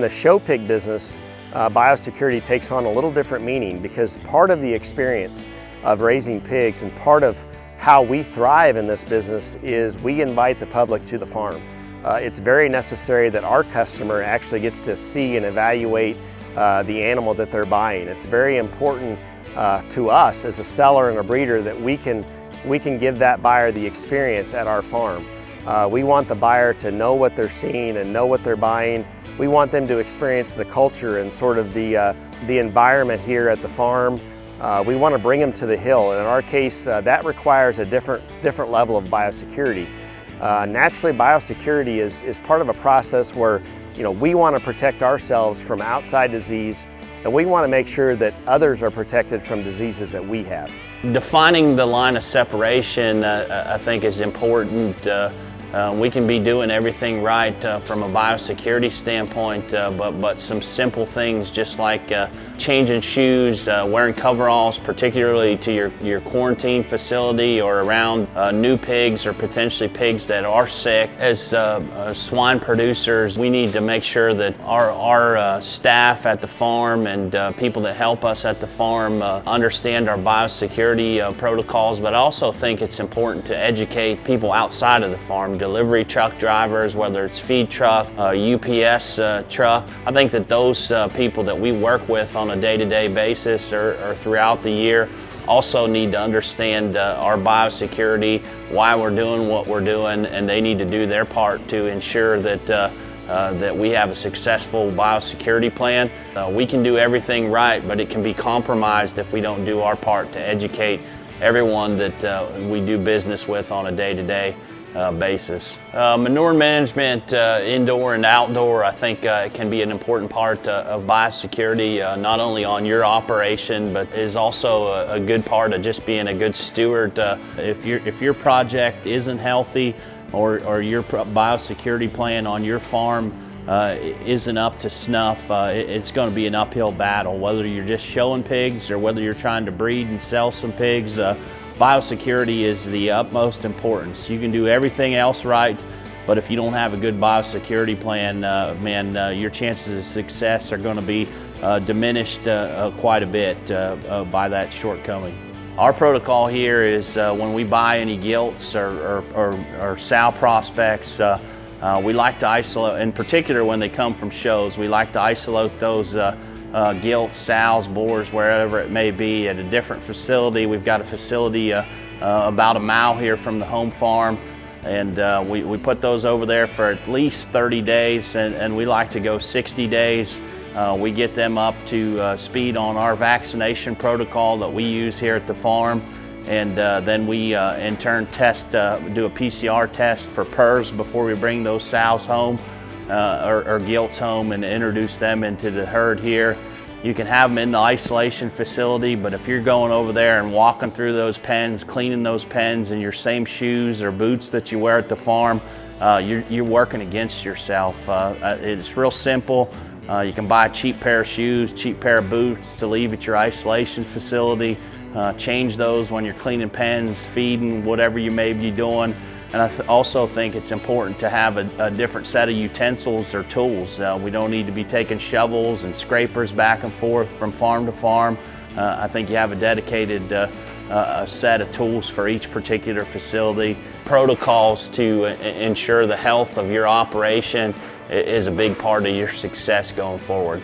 the show pig business, biosecurity takes on a little different meaning, because part of the experience of raising pigs and part of how we thrive in this business is we invite the public to the farm. It's very necessary that our customer actually gets to see and evaluate the animal that they're buying. It's very important to us as a seller and a breeder that we can give that buyer the experience at our farm. We want the buyer to know what they're seeing and know what they're buying. We want them to experience the culture and sort of the environment here at the farm. We want to bring them to the hill, and in our case, that requires a different level of biosecurity. Naturally, biosecurity is part of a process where we want to protect ourselves from outside disease, and we want to make sure that others are protected from diseases that we have. Defining the line of separation, I think, is important. We can be doing everything right from a biosecurity standpoint, but some simple things just like changing shoes, wearing coveralls, particularly to your quarantine facility or around new pigs or potentially pigs that are sick. As swine producers, we need to make sure that our staff at the farm and people that help us at the farm understand our biosecurity protocols, but I also think it's important to educate people outside of the farm, delivery truck drivers, whether it's feed truck, UPS truck. I think that those people that we work with on a day-to-day basis or throughout the year also need to understand our biosecurity, why we're doing what we're doing, and they need to do their part to ensure that that we have a successful biosecurity plan. We can do everything right, but it can be compromised if we don't do our part to educate everyone that we do business with on a day-to-day basis. Manure management, indoor and outdoor, I think can be an important part of biosecurity, not only on your operation, but is also a good part of just being a good steward. If your project isn't healthy, or your biosecurity plan on your farm isn't up to snuff, it's going to be an uphill battle. Whether you're just showing pigs or whether you're trying to breed and sell some pigs, biosecurity is the utmost importance. You can do everything else right, but if you don't have a good biosecurity plan, your chances of success are going to be diminished quite a bit by that shortcoming. Our protocol here is when we buy any gilts or sow prospects, we like to isolate, in particular when they come from shows, we like to isolate those gilts, sows, boars, wherever it may be, at a different facility. We've got a facility about a mile here from the home farm, and we put those over there for at least 30 days, and we like to go 60 days. We get them up to speed on our vaccination protocol that we use here at the farm, and then we in turn do a PCR test for PRRS before we bring those sows home or gilts home and introduce them into the herd here. You can have them in the isolation facility, but if you're going over there and walking through those pens, cleaning those pens in your same shoes or boots that you wear at the farm, you're working against yourself. It's real simple. You can buy a cheap pair of shoes, cheap pair of boots to leave at your isolation facility. Change those when you're cleaning pens, feeding, whatever you may be doing. And I also think it's important to have a different set of utensils or tools. We don't need to be taking shovels and scrapers back and forth from farm to farm. I think you have a dedicated a set of tools for each particular facility. Protocols to ensure the health of your operation is a big part of your success going forward.